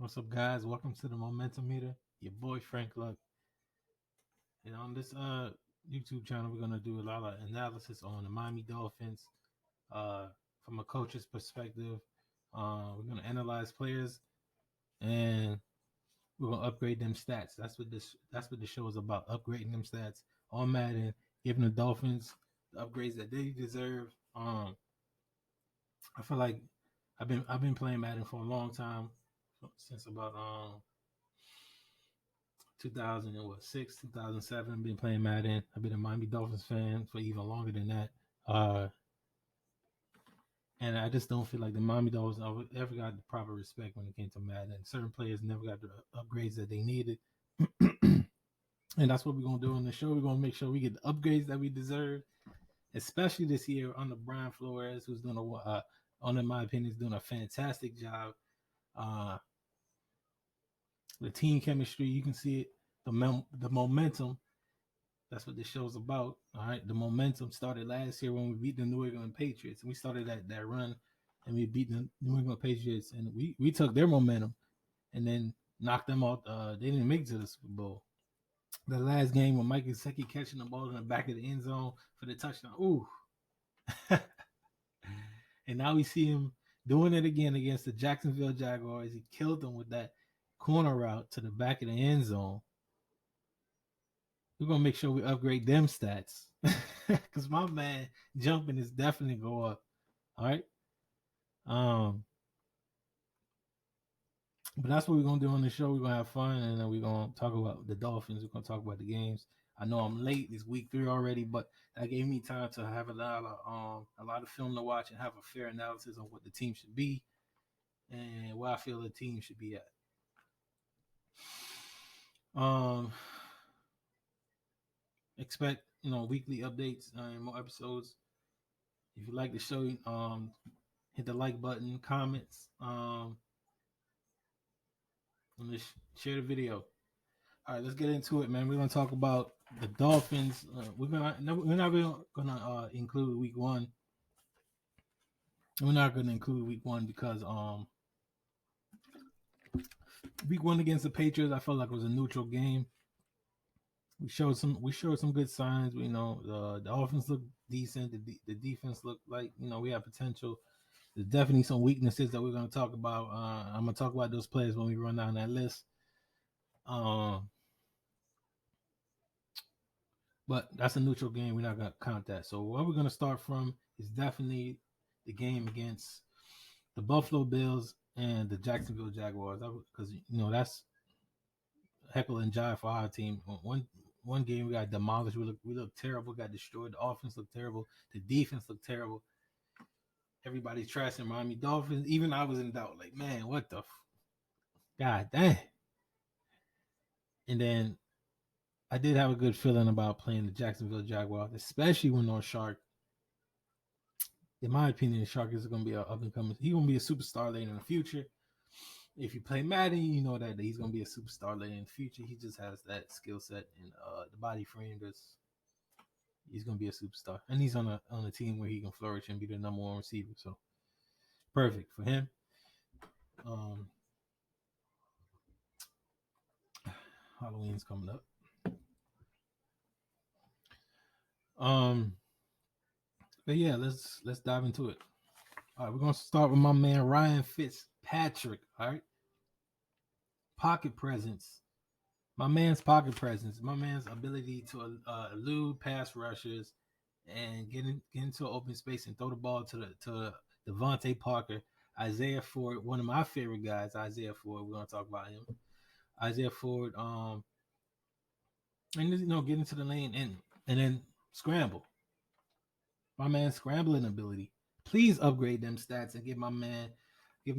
What's up, guys? Welcome to the Momentum Meter. Your boy Frank Luck. And on this YouTube channel, we're gonna do a lot of analysis on the Miami Dolphins from a coach's perspective. We're gonna analyze players and we're gonna upgrade them stats. That's what the show is about: upgrading them stats on Madden, giving the Dolphins the upgrades that they deserve. I feel like I've been playing Madden for a long time, since about 2006, 2007. I've been playing Madden. I've been a Miami Dolphins fan for even longer than that. Uh, and I just don't feel like the Miami Dolphins ever got the proper respect when it came to Madden. Certain players never got the upgrades that they needed. And that's what we're going to do on the show. We're going to make sure we get the upgrades that we deserve, especially this year under Brian Flores, who's doing in my opinion, is doing a fantastic job. The team chemistry, you can see it. The momentum. That's what this show's about. All right. The momentum started last year when we beat the New England Patriots. And we started that run and we beat the New England Patriots. And we took their momentum and then knocked them out. They didn't make it to the Super Bowl. The last game when Mike Gesicki catching the ball in the back of the end zone for the touchdown. Ooh. And now we see him doing it again against the Jacksonville Jaguars. He killed them with that corner route to the back of the end zone. We're gonna make sure we upgrade them stats because my man jumping is definitely go up. All right. But that's what we're gonna do on the show. We're gonna have fun, and then we're gonna talk about the Dolphins. We're gonna talk about the games. I know I'm late. It's week 3 already, but that gave me time to have a lot of film to watch and have a fair analysis on what the team should be and where I feel the team should be at. Expect weekly updates and more episodes. If you like the show, hit the like button, comments, and share the video. All right, let's get into it, man. We're gonna talk about the Dolphins. We're not really gonna include week 1. We're not gonna include week 1 because week 1 against the Patriots, I felt like it was a neutral game. We showed some good signs. The offense looked decent. The defense looked like we have potential. There's definitely some weaknesses that we're going to talk about. I'm going to talk about those players when we run down that list. But that's a neutral game. We're not going to count that. So what we're going to start from is definitely the game against the Buffalo Bills and the Jacksonville Jaguars, because that's heckle and jive for our team. One game we got demolished. We looked terrible. Got destroyed. The offense looked terrible. The defense looked terrible. Everybody's trashing Miami Dolphins. Even I was in doubt. Like, man, what the God dang. And then I did have a good feeling about playing the Jacksonville Jaguars, especially when no Shark. In my opinion, Shark is going to be an up and coming. He's going to be a superstar later in the future. If you play Madden, you know that he's going to be a superstar later in the future. He just has that skill set and the body frame. He's going to be a superstar, and he's on a team where he can flourish and be the number 1 receiver. So perfect for him. Halloween's coming up. But yeah, let's dive into it. All right, we're gonna start with my man Ryan Fitzpatrick. All right, pocket presence. My man's pocket presence. My man's ability to elude pass rushers and get into open space and throw the ball to Devontae Parker, Isaiah Ford, one of my favorite guys, Isaiah Ford. We're gonna talk about him. Isaiah Ford. And get into the lane and then scramble. My man's scrambling ability. Please upgrade them stats and give my man a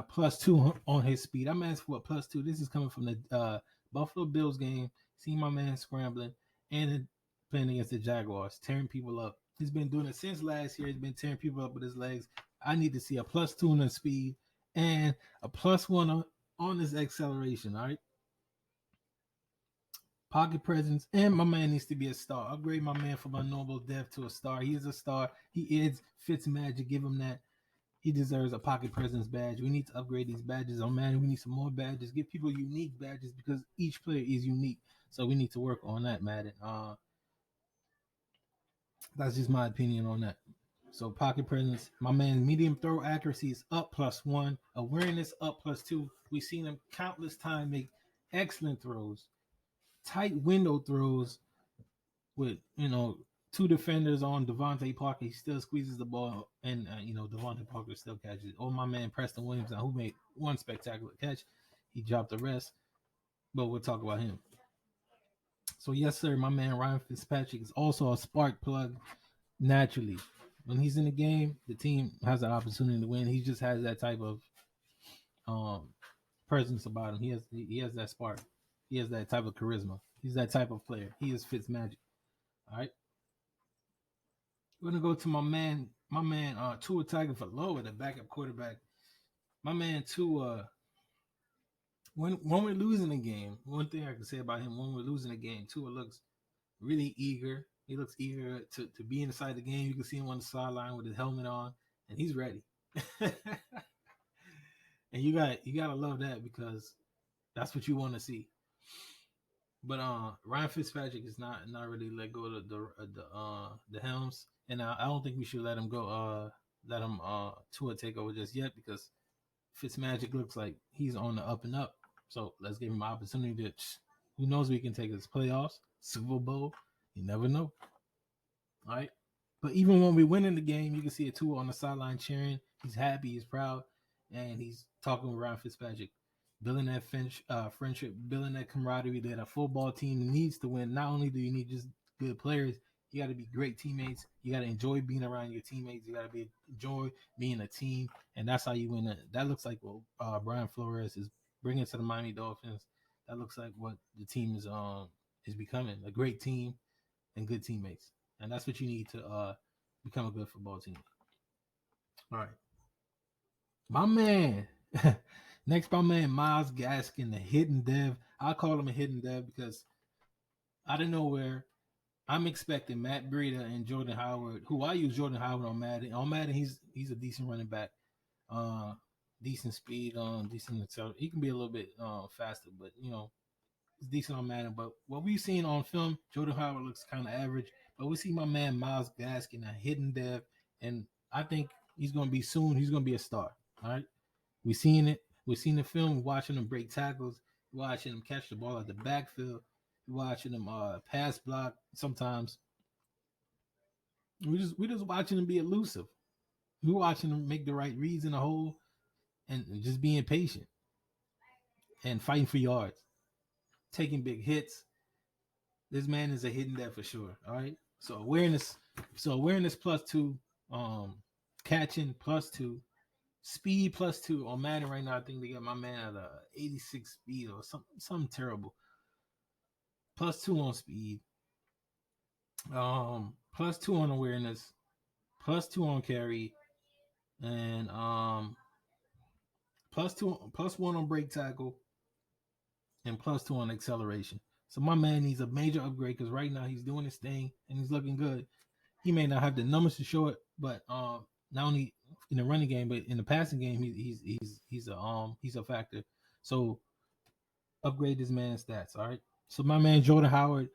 +2 on his speed. I'm asking for a +2. This is coming from the Buffalo Bills game. Seeing my man scrambling and playing against the Jaguars, tearing people up. He's been doing it since last year. He's been tearing people up with his legs. I need to see a +2 on his speed and a +1 on his acceleration. All right. Pocket presence, and my man needs to be a star. Upgrade my man from a normal dev to a star. He is a star. He is Fitzmagic. Give him that. He deserves a pocket presence badge. We need to upgrade these badges on Madden. We need some more badges. Give people unique badges because each player is unique. So we need to work on that, Madden. That's just my opinion on that. So pocket presence, my man, medium throw accuracy is up +1, awareness up +2. We've seen him countless times make excellent throws, tight window throws with two defenders on Devontae Parker. He still squeezes the ball, and Devontae Parker still catches it. Oh, my man Preston Williams, who made one spectacular catch, he dropped the rest, but we'll talk about him. So yes, sir, my man Ryan Fitzpatrick is also a spark plug naturally. When he's in the game, the team has an opportunity to win. He just has that type of presence about him. He has that spark. He has that type of charisma. He's that type of player. He is Fitzmagic. All right. We're gonna go to my man Tua Tagovailoa, the backup quarterback. My man Tua. When we're losing a game, one thing I can say about him: when we're losing a game, Tua looks really eager. He looks eager to be inside the game. You can see him on the sideline with his helmet on, and he's ready. And you gotta love that because that's what you want to see. But Ryan Fitzpatrick is not really let go of the helms, and I don't think we should let him go. Let him Tua take over just yet because Fitzmagic looks like he's on the up and up. So let's give him an opportunity to. Who knows? We can take us playoffs, Super Bowl. You never know. All right. But even when we win in the game, you can see a Tua on the sideline cheering. He's happy, he's proud, and he's talking with Ryan Fitzpatrick, building that friendship, building that camaraderie that a football team needs to win. Not only do you need just good players, you got to be great teammates. You got to enjoy being around your teammates. You got to enjoy being a team, and that's how you win. That looks like what Brian Flores is bringing to the Miami Dolphins. That looks like what the team is becoming, a great team and good teammates. And that's what you need to become a good football team. All right. My man. Next, my man Myles Gaskin, the hidden dev. I call him a hidden dev because out of nowhere, I'm expecting Matt Breida and Jordan Howard, who I use Jordan Howard on Madden. On Madden, he's a decent running back. Decent speed, decent acceleration. He can be a little bit faster, but it's decent on Madden. But what we've seen on film, Jordan Howard looks kind of average. But we see my man Myles Gaskin, a hidden dev, and I think he's going to be soon. He's going to be a star. All right, we've seen it. We've seen the film. We're watching him break tackles. We're watching him catch the ball at the backfield. We're watching him pass block. Sometimes we're just watching him be elusive. We're watching him make the right reads in the hole, and just being patient and fighting for yards, taking big hits. This man is a hidden dev for sure. All right. So awareness +2, catching +2, speed +2 on Madden right now. I think they got my man at a 86 speed or something terrible. +2 on speed, +2 on awareness, +2 on carry, and +1 on break tackle, and +2 on acceleration. So my man needs a major upgrade because right now he's doing his thing and he's looking good. He may not have the numbers to show it, but not only in the running game, but in the passing game, he's a factor. So upgrade this man's stats. All right. So my man Jordan Howard,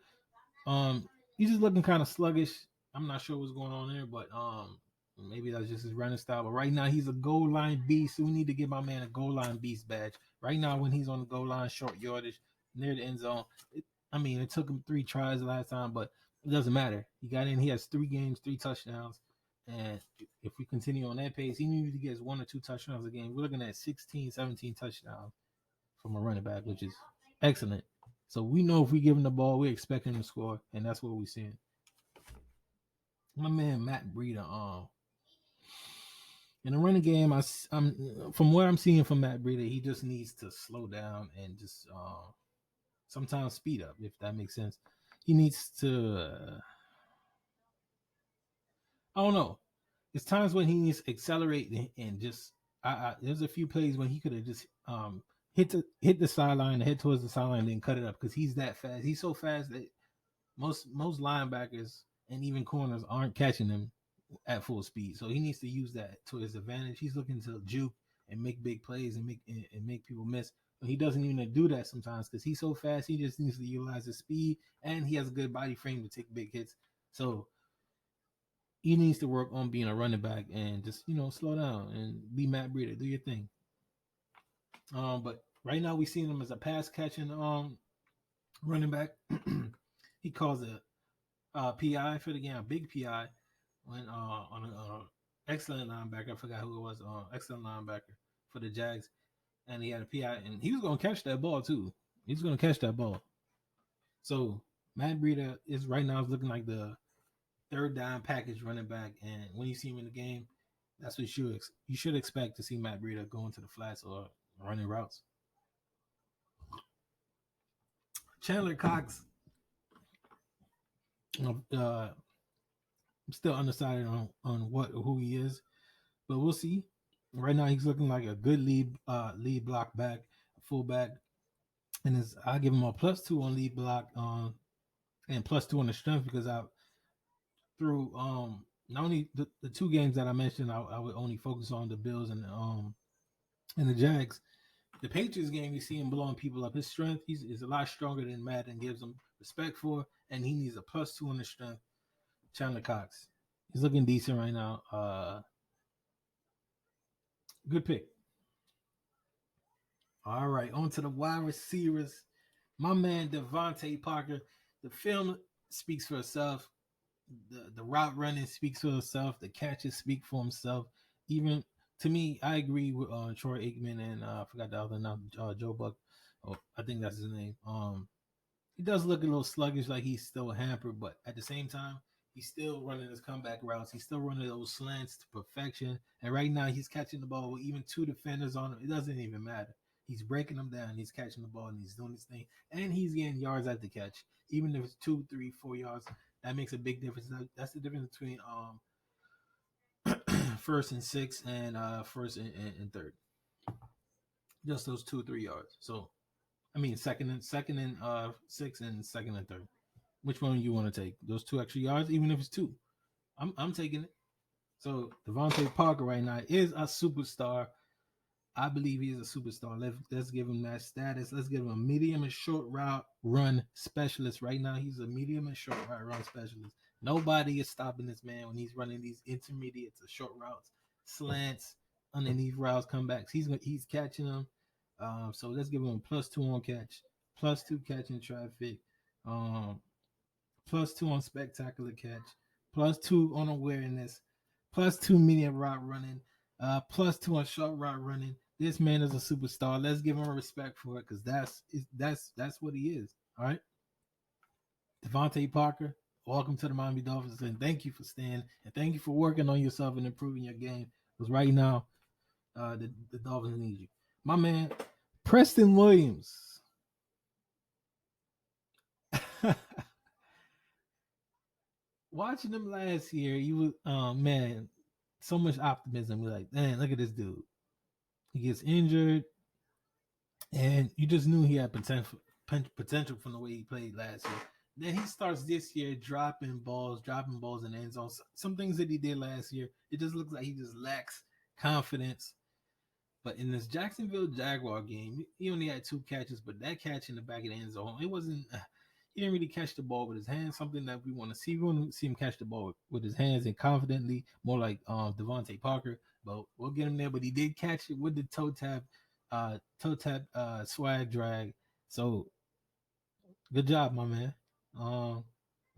he's just looking kind of sluggish. I'm not sure what's going on there, but maybe that's just his running style. But right now he's a goal line beast. So we need to give my man a goal line beast badge. Right now when he's on the goal line, short yardage near the end zone. It took him 3 tries last time, but it doesn't matter. He got in. He has 3 games, 3 touchdowns. And if we continue on that pace, he needs to get 1 or 2 touchdowns a game. We're looking at 16, 17 touchdowns from a running back, which is excellent. So we know if we give him the ball, we expect him to score, and that's what we're seeing. My man Matt Breida, in the running game, I'm from what I'm seeing from Matt Breida, he just needs to slow down and just sometimes speed up, if that makes sense. He needs to I don't know. It's times when he needs to accelerate and just there's a few plays when he could have just hit the sideline, head towards the sideline, and then cut it up because he's that fast. He's so fast that most linebackers and even corners aren't catching him at full speed. So he needs to use that to his advantage. He's looking to juke and make big plays and make people miss. But he doesn't even do that sometimes because he's so fast. He just needs to utilize his speed, and he has a good body frame to take big hits. So he needs to work on being a running back and just slow down and be Matt Breida. Do your thing. But right now we see him as a pass catching running back. He calls a PI for the game, a big PI when on an excellent linebacker. I forgot who it was. Excellent linebacker for the Jags, and he had a PI, and he was going to catch that ball too. He's going to catch that ball. So Matt Breida is right now looking like the third down package running back, and when you see him in the game, that's what you should expect to see Matt Breida going to the flats or running routes. Chandler Cox, I'm still undecided on who he is, but we'll see. Right now, he's looking like a good lead block back, fullback, and I give him a +2 on lead block, and +2 on the strength because I through not only the two games that I mentioned, I would only focus on the Bills and the Jags. The Patriots game, you see him blowing people up. His strength, is a lot stronger than Madden gives him respect for, and he needs a +2 on the strength. Chandler Cox, he's looking decent right now. Good pick. All right, on to the wide receivers. My man Devontae Parker. The film speaks for itself. The route running speaks for itself. The catches speak for himself. Even to me, I agree with Troy Aikman and I forgot the other name, Joe Buck. Oh, I think that's his name. He does look a little sluggish, like he's still hampered, but at the same time, he's still running his comeback routes. He's still running those slants to perfection. And right now, he's catching the ball with even two defenders on him. It doesn't even matter. He's breaking them down. He's catching the ball and he's doing his thing. And he's getting yards at the catch. Even if it's 2, 3, 4 yards, that makes a big difference. That's the difference between first and 6 and first and third. Just those 2 or 3 yards. So I mean second and 6 and second and third. Which one you want to take? Those 2 extra yards, even if it's 2. I'm taking it. So Devontae Parker right now is a superstar. I believe he's a superstar. Let's give him that status. Let's give him a medium and short route run specialist. Right now, he's a medium and short route run specialist. Nobody is stopping this man when he's running these intermediate to short routes, slants, underneath routes, comebacks. He's catching them. So let's give him a +2 on catch, +2 catching traffic, +2 on spectacular catch, +2 on awareness, +2 medium route running, +2 on short route running. This man is a superstar. Let's give him respect for it because that's what he is. All right, Devontae Parker, welcome to the Miami Dolphins, and thank you for staying and thank you for working on yourself and improving your game. Because right now, the Dolphins need you, my man, Preston Williams. Watching him last year, you was man, so much optimism. We're like, man, look at this dude. He gets injured, and you just knew he had potential from the way he played last year. Then he starts this year dropping balls in the end zone. Some things that he did last year, it just looks like he just lacks confidence. But in this Jacksonville Jaguar game, he only had 2 catches, but that catch in the back of the end zone, it wasn't. He didn't really catch the ball with his hands. Something that we want to see. We want to see him catch the ball with his hands and confidently, more like Devontae Parker. But we'll get him there. But he did catch it with the toe tap swag drag. So good job, my man.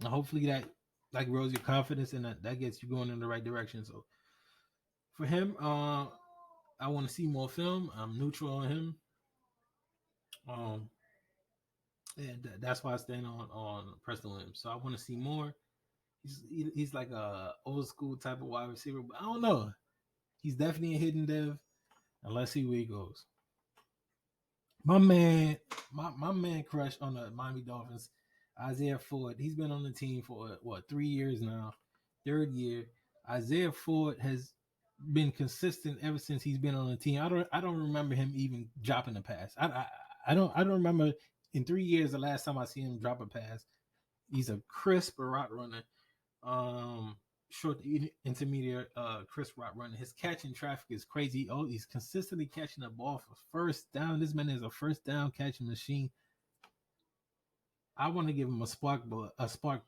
Hopefully that like grows your confidence and that gets you going in the right direction. So for him, I want to see more film. I'm neutral on him. And that's why I stand on Preston Williams. So I want to see more. He's like a old school type of wide receiver, but I don't know. He's definitely a hidden dev. And let's see where he goes. My man crush on the Miami Dolphins, Isaiah Ford. He's been on the team for 3 years now, 3rd year. Isaiah Ford has been consistent ever since he's been on the team. I don't remember him even dropping a pass. I don't remember in 3 years the last time I see him drop a pass. He's a crisp route runner. short intermediate Chris Rock running. His catching traffic is crazy. Oh, he's consistently catching the ball for first down. This man is a first down catching machine. I want to give him a spark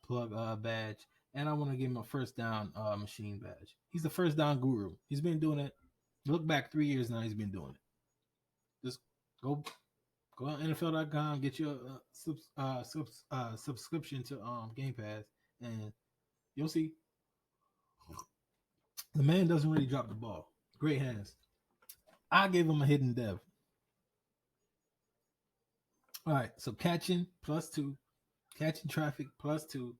plug badge, and I want to give him a first down machine badge. He's the first down guru. He's been doing it. Look back 3 years now. He's been doing it. Just go on NFL.com, get your subscription to Game Pass, and you'll see the man doesn't really drop the ball. Great hands. I gave him a hidden dev. All right, so catching +2, catching traffic +2,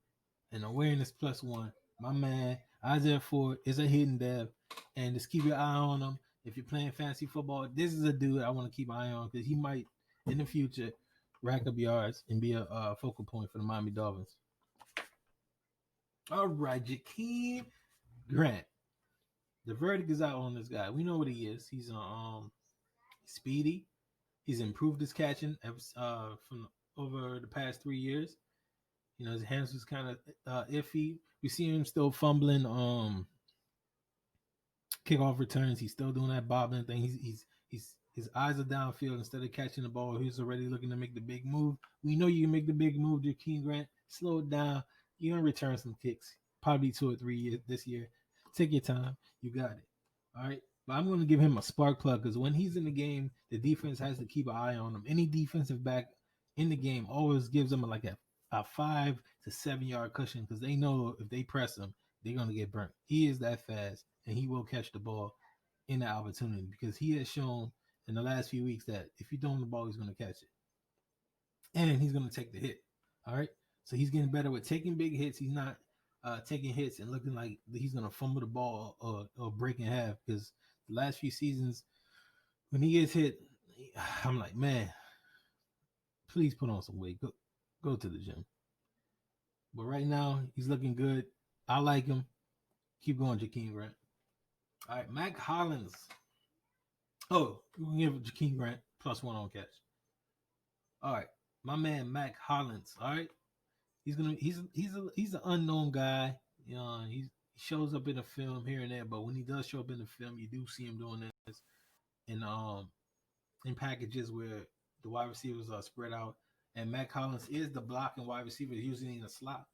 and awareness +1. My man Isaiah Ford is a hidden dev, and just keep your eye on him. If you're playing fantasy football, this is a dude I want to keep an eye on because he might in the future rack up yards and be a focal point for the Miami Dolphins. All right, Jakeem Grant. The verdict is out on this guy. We know what he is. He's speedy. He's improved his catching from over the past 3 years. You know, his hands was kind of iffy. We see him still fumbling kickoff returns. He's still doing that bobbling thing. He's his eyes are downfield instead of catching the ball. He's already looking to make the big move. We know you can make the big move, Jakeem Grant. Slow it down. You're gonna return some kicks, probably 2 or 3 years this year. Take your time. You got it. All right. But I'm going to give him a spark plug because when he's in the game, the defense has to keep an eye on him. Any defensive back in the game always gives them like a 5 to 7 yard cushion because they know if they press him, they're going to get burnt. He is that fast, and he will catch the ball in that opportunity because he has shown in the last few weeks that if you throw him the ball, he's going to catch it. And he's going to take the hit. All right. So he's getting better with taking big hits. He's not taking hits and looking like he's going to fumble the ball or break in half because the last few seasons, when he gets hit, I'm like, man, please put on some weight. Go to the gym. But right now, he's looking good. I like him. Keep going, Jakeem Grant. All right, Mac Hollins. Oh, we can give Jakeem Grant +1 on catch. All right, my man Mac Hollins. All right, he's an unknown guy. You know, he shows up in the film here and there, but when he does show up in the film, you do see him doing this in packages where the wide receivers are spread out. And Mac Hollins is the blocking wide receiver, usually in the slot,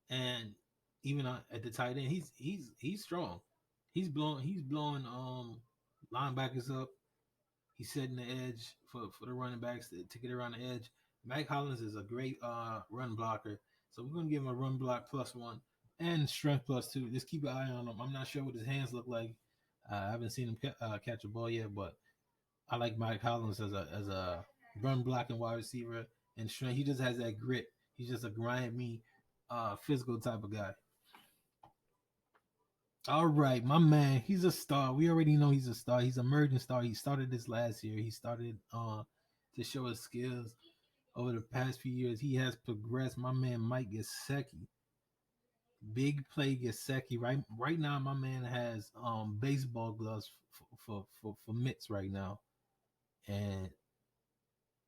and even at the tight end, he's strong. He's blowing linebackers up. He's setting the edge for the running backs to get around the edge. Mac Hollins is a great run blocker, so we're gonna give him a run block +1 and strength +2. Just keep an eye on him. I'm not sure what his hands look like. I haven't seen him catch a ball yet, but I like Mike Hollins as a run blocking wide receiver and strength. He just has that grit. He's just a grimy, physical type of guy. All right, my man. He's a star. We already know he's a star. He's an emerging star. He started this last year. He started to show his skills over the past few years. He has progressed. My man Mike Gesicki. Big play Gesicki. Right now, my man has baseball gloves for mitts right now. And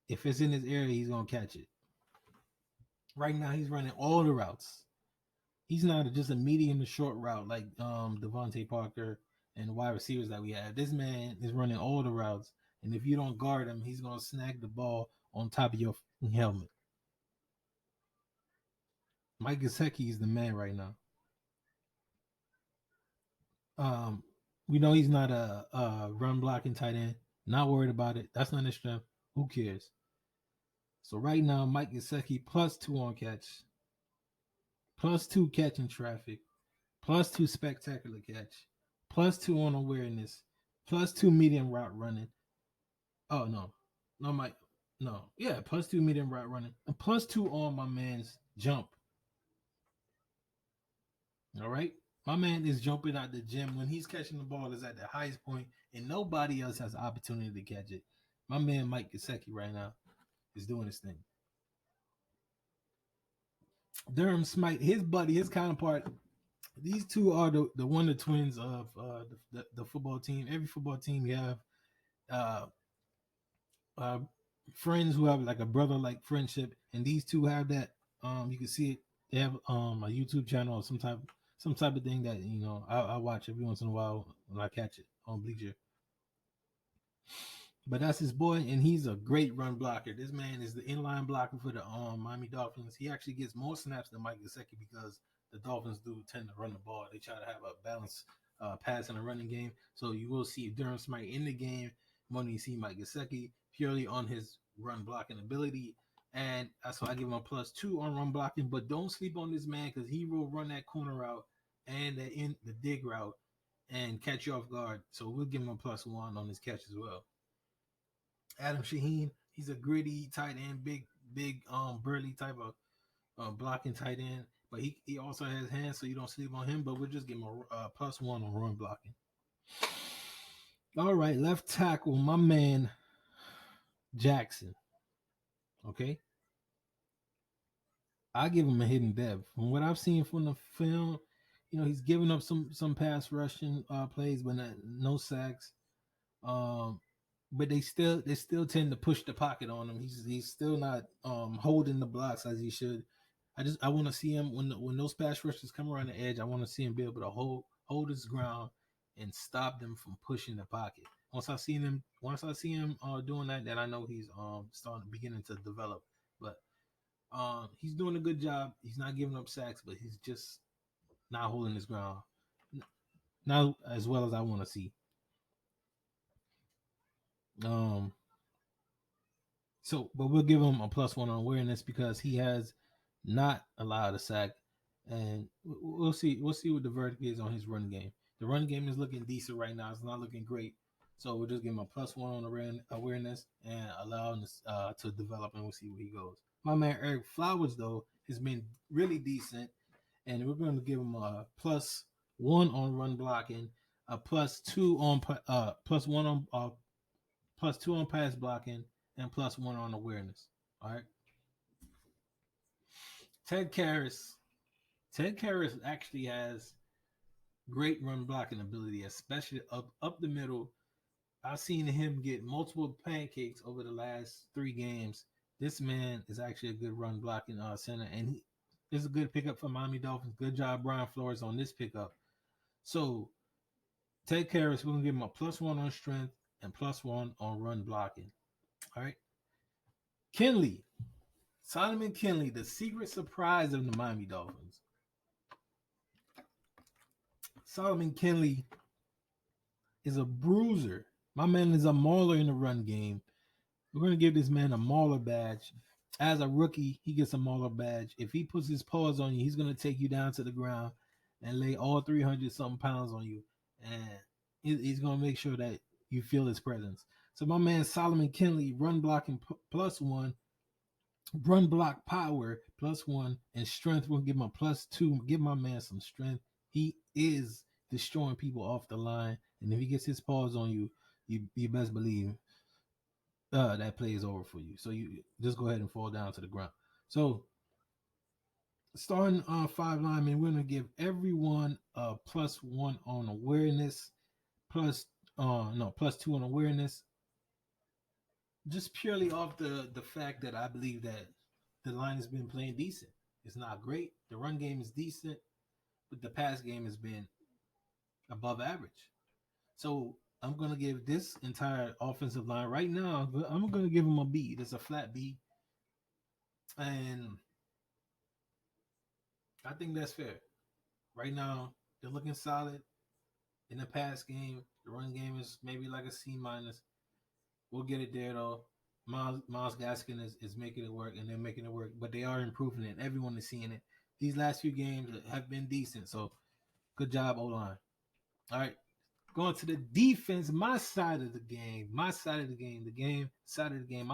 if it's in his area, he's gonna catch it. Right now, he's running all the routes. He's not just a medium to short route like Devontae Parker and the wide receivers that we have. This man is running all the routes, and if you don't guard him, he's gonna snag the ball on top of your helmet. Mike Gesicki is the man right now. We know he's not a run blocking tight end. Not worried about it. That's not his strength. Who cares? So right now, Mike Gesicki +2 on catch, +2 catching traffic, +2 spectacular catch, +2 on awareness, +2 medium route running. Oh no, Mike, no, yeah, +2 medium route running, and +2 on my man's jump. All right, my man is jumping out the gym when he's catching the ball is at the highest point, and nobody else has the opportunity to catch it. My man Mike Gesicki right now is doing his thing. Durham Smite, his buddy, his counterpart. These two are the Wonder Twins of the football team. Every football team you have uh, uh, friends who have like a brother-like friendship, and these two have that. You can see it. They have a YouTube channel or some type of thing that I watch every once in a while when I catch it on Bleacher. But that's his boy, and he's a great run blocker. This man is the inline blocker for the Miami Dolphins. He actually gets more snaps than Mike Gesicki because the Dolphins do tend to run the ball. They try to have a balanced pass and a running game. So you will see Durham Smythe in the game more than you see Mike Gesicki purely on his run blocking ability. And that's why I give him a +2 on run blocking. But don't sleep on this man because he will run that corner route and the dig route and catch you off guard. So we'll give him a +1 on his catch as well. Adam Shaheen, he's a gritty tight end, big burly type of blocking tight end. But he also has hands, so you don't sleep on him. But we'll just give him a +1 on run blocking. All right, left tackle, my man Jackson. Okay, I give him a hidden depth. From what I've seen from the film, he's giving up some pass rushing plays, but no sacks. Um, but they still tend to push the pocket on him. He's still not holding the blocks as he should. I want to see him when those pass rushers come around the edge. I want to see him be able to hold his ground and stop them from pushing the pocket. Once I see him doing that, then I know he's beginning to develop. But he's doing a good job. He's not giving up sacks, but he's just not holding his ground. Not as well as I want to see. But we'll give him a +1 on awareness because he has not allowed a sack, and we'll see. We'll see what the verdict is on his run game. The run game is looking decent right now. It's not looking great, so we'll just give him a +1 on awareness and allow him to develop, and we'll see where he goes. My man Eric Flowers though has been really decent, and we're going to give him a +1 on run blocking, a +2 on +1 on +2 on pass blocking, and +1 on awareness. All right. Ted Karras. Ted Karras actually has great run blocking ability, especially up the middle. I've seen him get multiple pancakes over the last 3 games. This man is actually a good run blocking center, and he is a good pickup for Miami Dolphins. Good job, Brian Flores, on this pickup. So Ted Karras, we're gonna give him a +1 on strength and +1 on run blocking. All right. Kinley. Solomon Kinley, the secret surprise of the Miami Dolphins. Solomon Kinley is a bruiser. My man is a mauler in the run game. We're going to give this man a mauler badge. As a rookie, he gets a mauler badge. If he puts his paws on you, he's going to take you down to the ground and lay all 300-something pounds on you. And he's going to make sure that you feel his presence. So my man Solomon Kinley, run blocking +1, run block power +1, and strength. We'll give him a +2. Give my man some strength. He is destroying people off the line, and if he gets his paws on you, you best believe that play is over for you. So you just go ahead and fall down to the ground. So starting 5 linemen, we're gonna give everyone a +1 on awareness, +2 on awareness. Just purely off the fact that I believe that the line has been playing decent. It's not great. The run game is decent, but the pass game has been above average. So I'm going to give this entire offensive line right now, I'm going to give them a B. It's a flat B. And I think that's fair. Right now, they're looking solid in the pass game. The run game is maybe like a C-. We'll get it there, though. Myles Gaskin is making it work, and they're making it work. But they are improving it. Everyone is seeing it. These last few games have been decent. So good job, O-line. All right. Going to the defense, my side of the game. I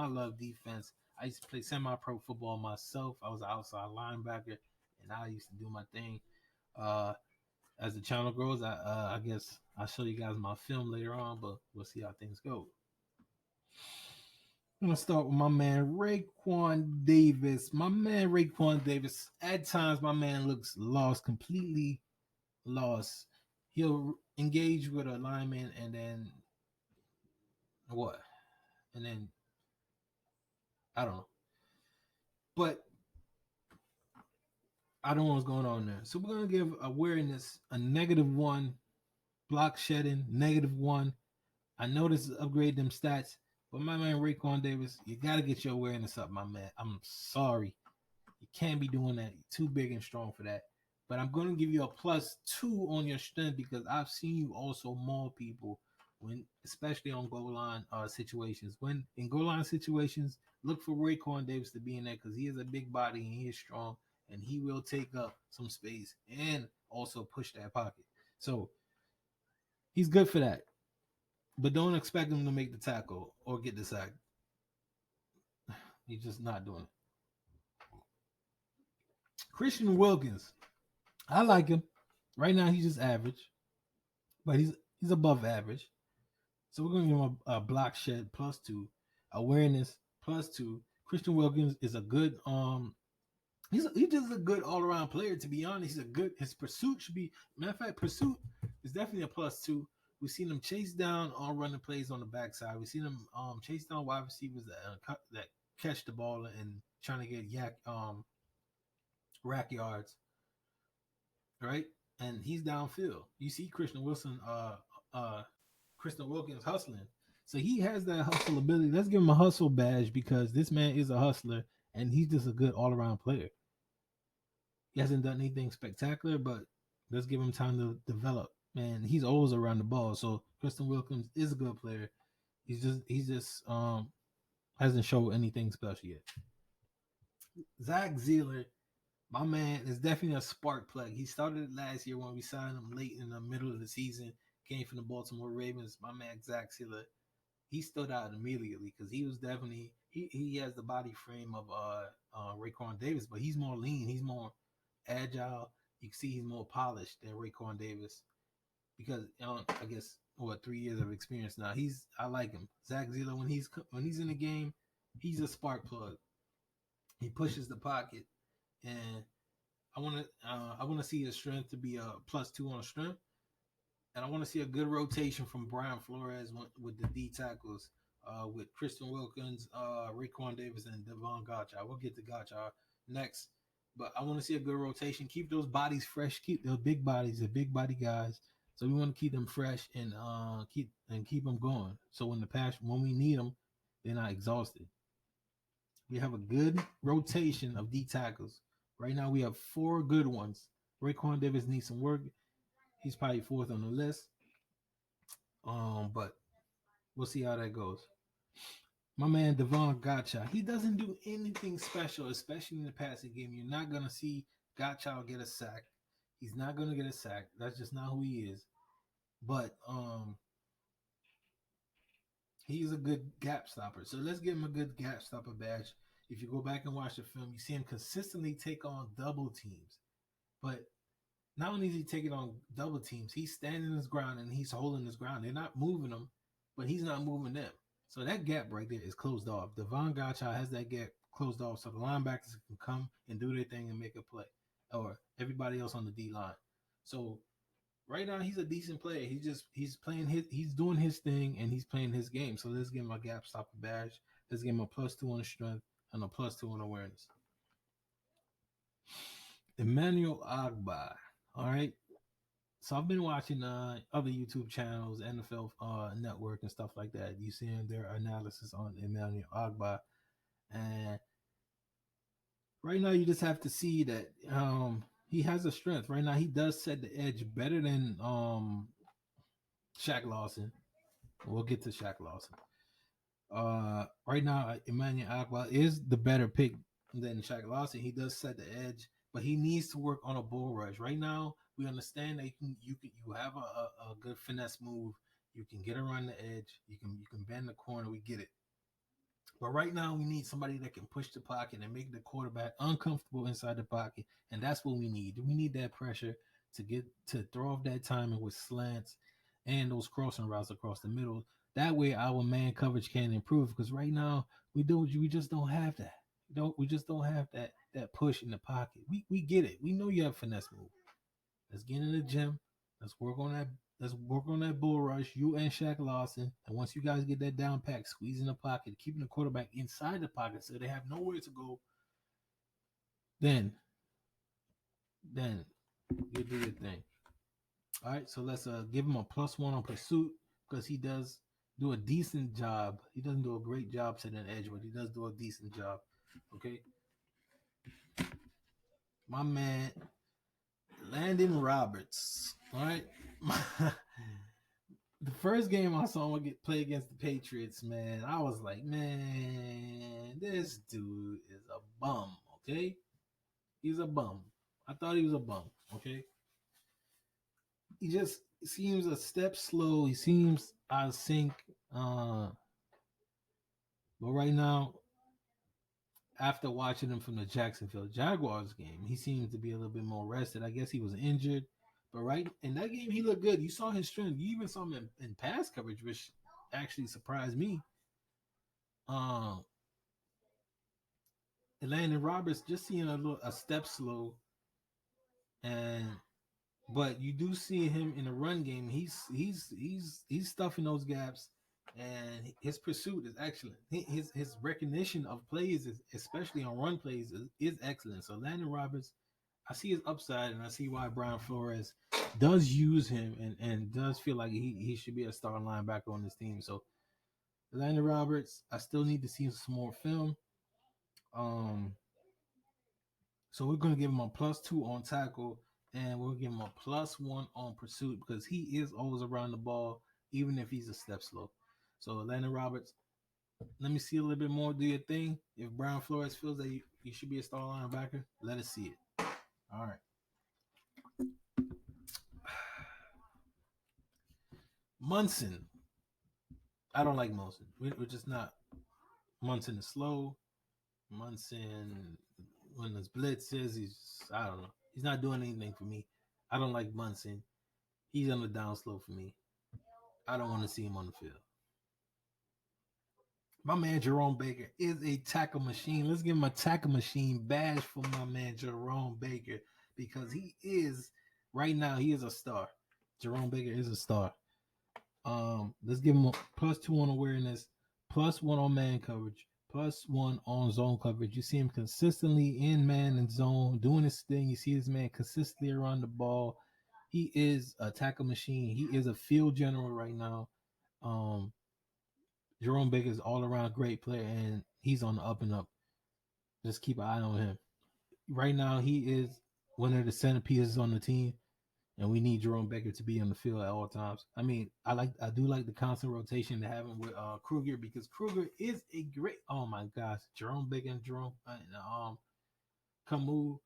love defense. I used to play semi-pro football myself. I was an outside linebacker, and I used to do my thing. As the channel grows, I guess I'll show you guys my film later on, but we'll see how things go. I'm going to start with my man Raekwon Davis. At times, my man looks lost, completely lost. He'll engage with a lineman and then what? And then I don't know. But I don't know what's going on there. So we're gonna give awareness a -1, block shedding -1. I know this is upgrade them stats, but my man Raekwon Davis, you gotta get your awareness up, my man. I'm sorry. You can't be doing that. You're too big and strong for that. But I'm going to give you a +2 on your strength because I've seen you also maul people when, especially on goal line situations. When in goal line situations, look for Raekwon Davis to be in there because he is a big body and he is strong and he will take up some space and also push that pocket. So he's good for that. But don't expect him to make the tackle or get the sack. He's just not doing it. Christian Wilkins, I like him. Right now, he's just average, but he's above average. So we're going to give him a block shed +2, awareness +2. Christian Wilkins is a good he's just a good all around player. To be honest, he's a good. His pursuit should be matter of fact. Pursuit is definitely a +2. We've seen him chase down on running plays on the backside. We've seen him chase down wide receivers that catch the ball and trying to get rack yards, right? And he's downfield. You see Christian Wilkins hustling. So he has that hustle ability. Let's give him a hustle badge because this man is a hustler and he's just a good all around player. He hasn't done anything spectacular, but let's give him time to develop. Man, he's always around the ball. So Christian Wilkins is a good player. He's just hasn't showed anything special yet. Zach Zealer, my man, is definitely a spark plug. He started last year when we signed him late in the middle of the season. Came from the Baltimore Ravens. My man Zach Zealer, he stood out immediately because he was definitely he has the body frame of Raekwon Davis, but he's more lean, he's more agile. You can see he's more polished than Raekwon Davis because I guess 3 years of experience now. I like him. Zach Zila when he's in the game, he's a spark plug. He pushes the pocket, and I want to see his strength to be a +2 on strength. And I want to see a good rotation from Brian Flores with the D tackles, with Christian Wilkins, Raekwon Davis, and Devon Gotcha. We'll get to Gotcha next, but I want to see a good rotation. Keep those bodies fresh. Keep those big bodies, the big body guys. So we want to keep them fresh and keep them going. So when we need them, they're not exhausted. We have a good rotation of D tackles. Right now, we have 4 good ones. Raekwon Davis needs some work. He's probably 4th on the list. But we'll see how that goes. My man Devon Gotcha, he doesn't do anything special, especially in the passing game. You're not gonna see Gotcha get a sack. He's not gonna get a sack. That's just not who he is. But he's a good gap stopper. So let's give him a good gap stopper badge. If you go back and watch the film, you see him consistently take on double teams. But not only is he taking on double teams, he's standing his ground and he's holding his ground. They're not moving him, but he's not moving them. So that gap right there is closed off. Devon Gotcha has that gap closed off so the linebackers can come and do their thing and make a play, or everybody else on the D line. So right now he's a decent player. He's doing his thing and he's playing his game. So let's give him a gap stopper badge. Let's give him a +2 on strength and a +2 on awareness. Emmanuel Agba. All right. So I've been watching other YouTube channels, NFL Network and stuff like that. You seeing their analysis on Emmanuel Agba, and right now you just have to see that he has a strength. Right now he does set the edge better than Shaq Lawson. We'll get to Shaq Lawson. Right now Emmanuel Agba is the better pick than Shaq Lawson. He does set the edge, but he needs to work on a bull rush. Right now, we understand that you have a good finesse move. You can get around the edge. You can bend the corner. We get it. But right now, we need somebody that can push the pocket and make the quarterback uncomfortable inside the pocket, and that's what we need. We need that pressure to throw off that timing with slants and those crossing routes across the middle. That way, our man coverage can improve. Because right now, we just don't have that. We just don't have that push in the pocket. We get it. We know you have finesse move. Let's get in the gym. Let's work on that. Let's work on that bull rush. You and Shaq Lawson. And once you guys get that down pack, squeezing the pocket, keeping the quarterback inside the pocket so they have nowhere to go, then then you do your thing. All right, so let's give him a +1 on pursuit because he does do a decent job. He doesn't do a great job setting an edge, but he does do a decent job. Okay, my man Landon Roberts. All right, the first game I saw him play against the Patriots, man, I was like, man, this dude is a bum. Okay, he's a bum. I thought he was a bum. Okay, he just seems a step slow. He seems out of sync. Uh, but right now, after watching him from the Jacksonville Jaguars game, he seems to be a little bit more rested. I guess he was injured, but right in that game, he looked good. You saw his strength. You even saw him in pass coverage, which actually surprised me. Um, and Landon Roberts just seeing a step slow, and but you do see him in the run game. He's stuffing those gaps, and his pursuit is excellent. His recognition of plays, especially on run plays, is excellent. So Landon Roberts, I see his upside, and I see why Brian Flores does use him and does feel like he should be a starting linebacker on this team. So Landon Roberts, I still need to see some more film. Um, So we're gonna give him a +2 on tackle, and we'll give him a +1 on pursuit because he is always around the ball, even if he's a step slow. So Landon Roberts, let me see a little bit more. Do your thing. If Brian Flores feels that you should be a star linebacker, let us see it. All right. Munson. I don't like Munson. We're just not. Munson is slow. Munson, when the blitzes, I don't know. He's not doing anything for me. I don't like Munson. He's on the down slow for me. I don't want to see him on the field. My man Jerome Baker is a tackle machine. Let's give him a tackle machine badge for my man Jerome Baker because he is right now. He is a star. Jerome Baker is a star. Let's give him a +2 on awareness, +1 on man coverage, +1 on zone coverage. You see him consistently in man and zone doing his thing. You see this man consistently around the ball. He is a tackle machine. He is a field general right now. Um, Jerome Baker is all around great player, and he's on the up and up. Just keep an eye on him. Right now, he is one of the centerpieces on the team, and we need Jerome Baker to be on the field at all times. I mean, I do like the constant rotation to have him with Kruger because Kruger is a great. Oh my gosh, Jerome Baker and Camus,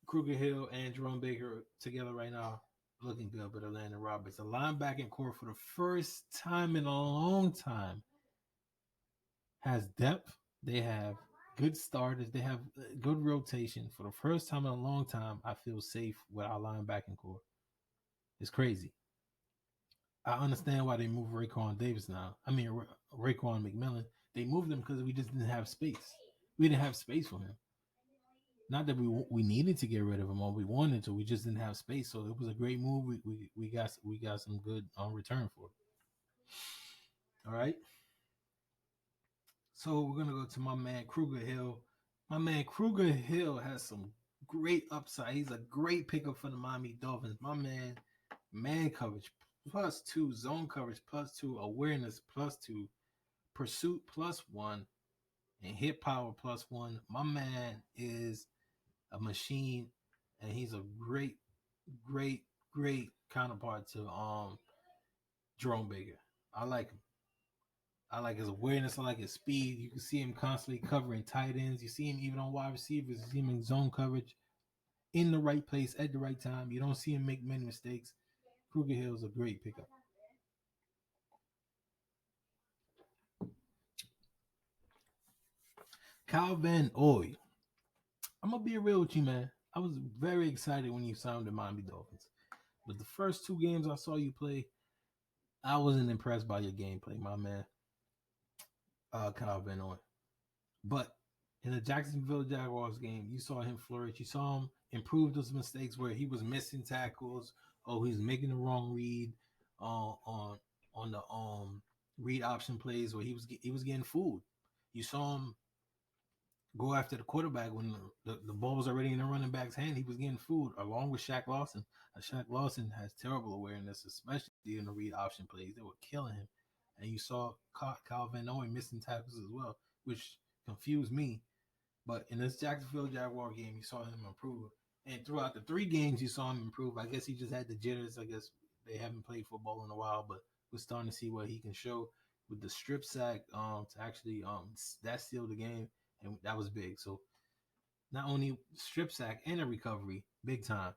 Kruger Hill, and Jerome Baker together right now, looking good. But Landon Roberts, the linebacking core for the first time in a long time, has depth. They have good starters. They have good rotation. For the first time in a long time, I feel safe with our linebacking core. It's crazy. I understand why they moved Raekwon Davis now. I mean, Raekwon McMillan. They moved him because we just didn't have space. We didn't have space for him. Not that we needed to get rid of him or we wanted to. We just didn't have space. So it was a great move. We got some good on return for it. All right. So we're gonna go to my man Kruger Hill. My man Kruger Hill has some great upside. He's a great pickup for the Miami Dolphins. My man coverage +2, zone coverage +2, awareness +2, pursuit +1, and hit power +1. My man is a machine, and he's a great, great, great counterpart to Jerome Baker. I like him. I like his awareness. I like his speed. You can see him constantly covering tight ends. You see him even on wide receivers. You see him in zone coverage in the right place at the right time. You don't see him make many mistakes. Kruger Hill is a great pickup. Kyle Van Oy. I'm going to be real with you, man. I was very excited when you signed the Miami Dolphins. But the first two games I saw you play, I wasn't impressed by your gameplay, my man, Kyle Van Oy. But in the Jacksonville Jaguars game, you saw him flourish. You saw him improve those mistakes where he was missing tackles. Oh, he's making the wrong read on the read option plays where he was getting fooled. You saw him go after the quarterback when the ball was already in the running back's hand. He was getting food along with Shaq Lawson. Shaq Lawson has terrible awareness, especially in the read option plays. They were killing him. And you saw Kyle Van Noy missing tackles as well, which confused me. But in this Jacksonville Jaguar game, you saw him improve. And throughout the three games, you saw him improve. I guess he just had the jitters. I guess they haven't played football in a while, but we're starting to see what he can show with the strip sack to actually that sealed the game, and that was big. So not only strip sack and a recovery, big time.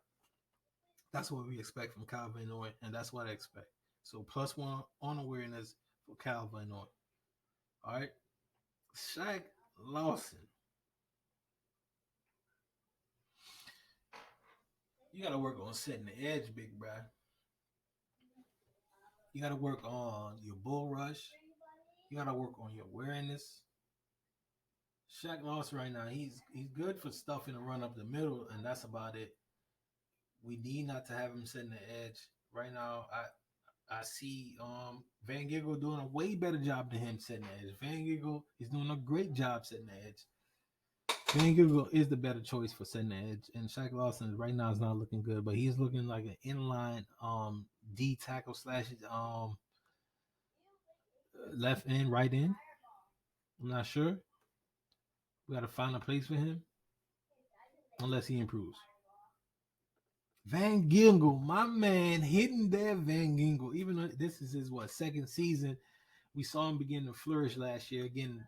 That's what we expect from Kyle Van Noy, and that's what I expect. So +1 on awareness for Kyle Van Noy. All right, Shaq Lawson. You got to work on setting the edge, big bro. You got to work on your bull rush. You got to work on your awareness. Shaq Lawson right now, he's good for stuff in the run up the middle, and that's about it. We need not to have him setting the edge. Right now, I see Van Giggle doing a way better job than him setting the edge. Van Giggle is doing a great job setting the edge. Van Giggle is the better choice for setting the edge, and Shaq Lawson right now is not looking good, but he's looking like an inline D tackle slash left end, right end. I'm not sure. We got to find a place for him unless he improves. Van Ginkel, my man, hitting that Van Ginkel. Even though this is his second season, we saw him begin to flourish last year, getting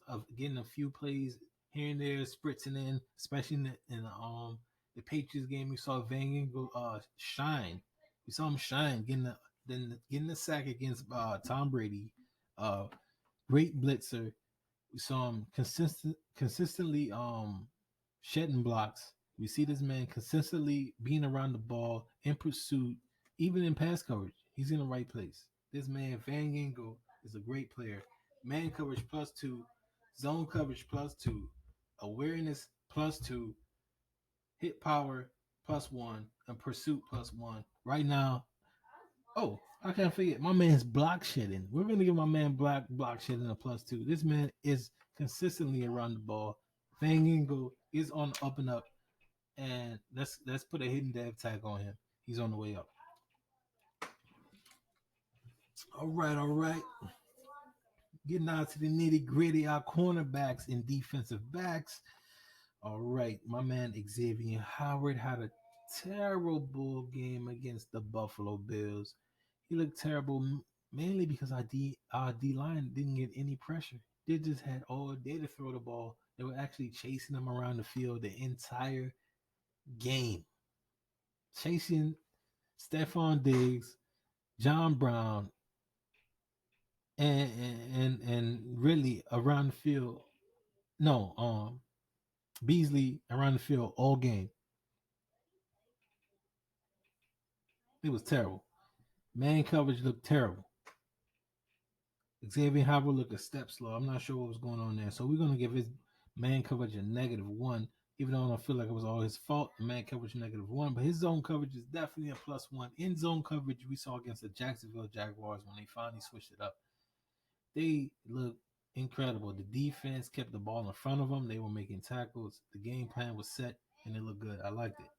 a few plays here and there, spritzing in, especially in the Patriots game. We saw Van Ginkel shine. We saw him shine, getting the sack against Tom Brady. Uh, Great blitzer. We saw him consistently shedding blocks. We see this man consistently being around the ball in pursuit, even in pass coverage. He's in the right place. This man, Van Ginkel, is a great player. Man coverage +2, zone coverage +2, awareness +2, hit power +1, and pursuit +1. Right now, oh, I can't forget my man's block shedding. We're gonna give my man block shedding a +2. This man is consistently around the ball. Van Ginkel is on the up and up, and let's put a hidden dev tag on him. He's on the way up. All right, all right. Getting out to the nitty gritty, our cornerbacks and defensive backs. All right, my man Xavier Howard had a terrible game against the Buffalo Bills. He looked terrible mainly because our D line didn't get any pressure. They just had all day to throw the ball. They were actually chasing them around the field the entire game, chasing Stephon Diggs, John Brown, and really around the field. No, Beasley around the field all game. It was terrible. Man coverage looked terrible. Xavier Howard looked a step slow. I'm not sure what was going on there. So we're going to give his man coverage a -1, even though I don't feel like it was all his fault. Man coverage -1, but his zone coverage is definitely a +1. In zone coverage, we saw against the Jacksonville Jaguars when they finally switched it up. They looked incredible. The defense kept the ball in front of them. They were making tackles. The game plan was set, and it looked good. I liked it.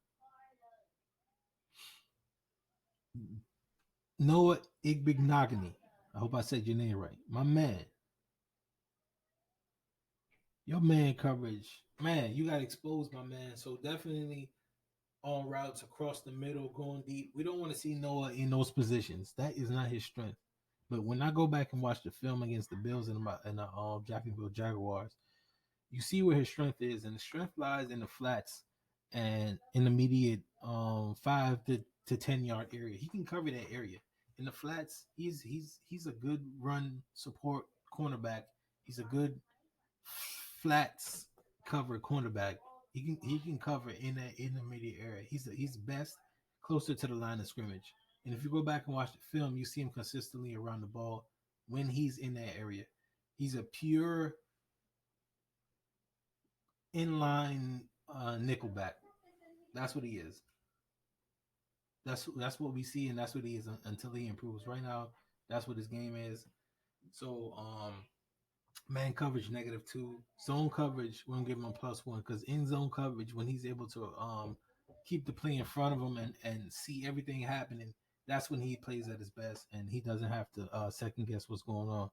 Noah Igbignogany. I hope I said your name right. My man. Your man coverage. Man, you got exposed, my man. So definitely on routes across the middle, going deep. We don't want to see Noah in those positions. That is not his strength. But when I go back and watch the film against the Bills and the Jacksonville Jaguars, you see where his strength is, and the strength lies in the flats and in the immediate 5 to 10 yard area. He can cover that area. In the flats, he's a good run support cornerback. He's a good flats cover cornerback. He can cover in that intermediate area. He's best closer to the line of scrimmage. And if you go back and watch the film, you see him consistently around the ball when he's in that area. He's a pure inline nickelback. That's what he is. That's what we see, and that's what he is until he improves. Right now, that's what his game is. So Man coverage -2. Zone coverage, we're gonna give him a +1 because in zone coverage, when he's able to keep the play in front of him and see everything happening, that's when he plays at his best and he doesn't have to second guess what's going on.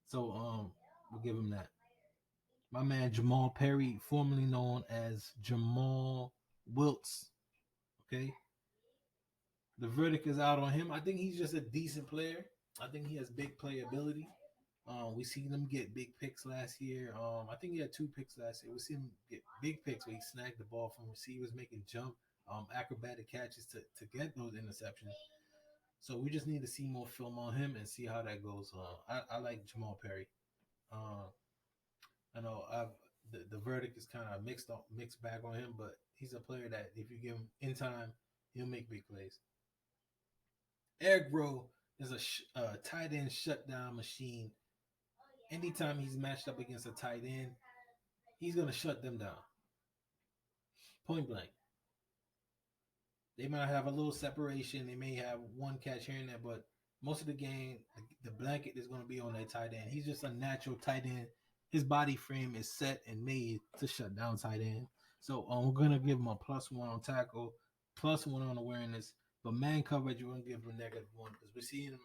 So we'll give him that. My man Jamal Perry, formerly known as Jamal Wiltz. Okay. The verdict is out on him. I think he's just a decent player. I think he has big playability. We seen him get big picks last year. I think he had 2 picks last year. We seen him get big picks where he snagged the ball from receivers, making jump, acrobatic catches to get those interceptions. So we just need to see more film on him and see how that goes. I like Jamal Perry. Uh, I know the verdict is kind of mixed bag on him, but he's a player that if you give him in time, he'll make big plays. Eric Rowe is a tight end shutdown machine. Anytime he's matched up against a tight end, he's gonna shut them down. Point blank. They might have a little separation. They may have one catch here and there, but most of the game, the blanket is going to be on that tight end. He's just a natural tight end. His body frame is set and made to shut down tight end. So we're going to give him a +1 on tackle, +1 on awareness. But man coverage, we're going to give him a -1 because we're seeing him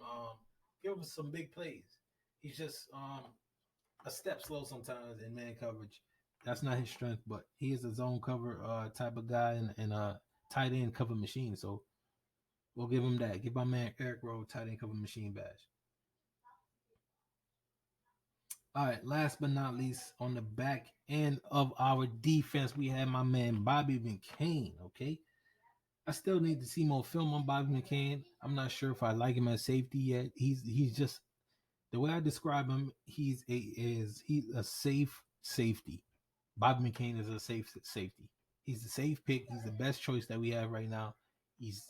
give him some big plays. He's just a step slow sometimes in man coverage. That's not his strength, but he is a zone cover type of guy and tight end cover machine. So we'll give him that. Give my man Eric Rowe tight end cover machine badge. All right, last but not least, on the back end of our defense, we have my man Bobby McCain. Okay. I still need to see more film on Bobby McCain. I'm not sure if I like him as safety yet. He's just the way I describe him, he's a safe safety. Bobby McCain is a safe safety. He's the safe pick. He's the best choice that we have right now. He's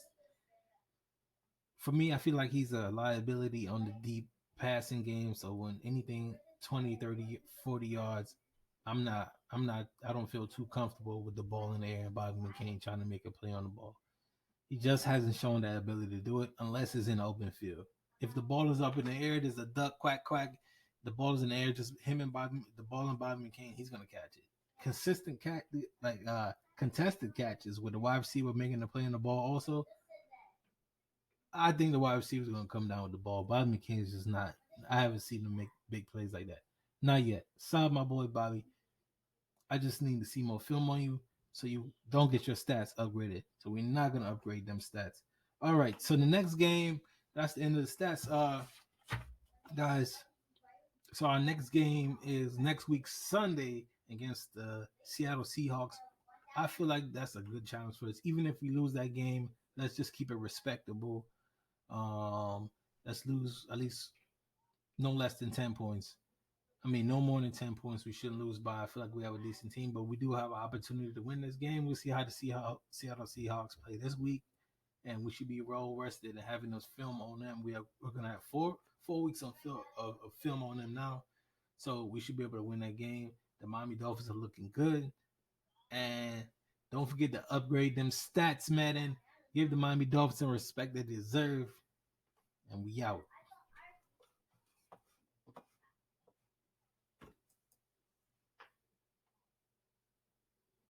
for me, I feel like he's a liability on the deep passing game. So when anything 20, 30, 40 yards, I don't feel too comfortable with the ball in the air and Bobby McCain trying to make a play on the ball. He just hasn't shown that ability to do it unless it's in open field. If the ball is up in the air, there's a duck, quack, quack. The ball is in the air, just him and Bobby, the ball and Bobby McCain, he's gonna catch it. Consistent contested catches with the wide receiver making the play on the ball. Also, I think the wide receiver is gonna come down with the ball. Bobby McCain is just not. I haven't seen him make big plays like that. Not yet. Solve my boy Bobby. I just need to see more film on you so you don't get your stats upgraded. So we're not gonna upgrade them stats. All right. So the next game, that's the end of the stats. Guys. So our next game is next week Sunday against the Seattle Seahawks. I feel like that's a good challenge for us. Even if we lose that game, let's just keep it respectable. Let's lose at least no less than 10 points. I mean, no more than 10 points. We shouldn't lose by. I feel like we have a decent team, but we do have an opportunity to win this game. We'll see how the Seattle Seahawks play this week, and we should be well rested and having those film on them. We're gonna have four weeks of film on them now, so we should be able to win that game. The Miami Dolphins are looking good, and don't forget to upgrade them stats, Madden. Give the Miami Dolphins some respect they deserve, and we out.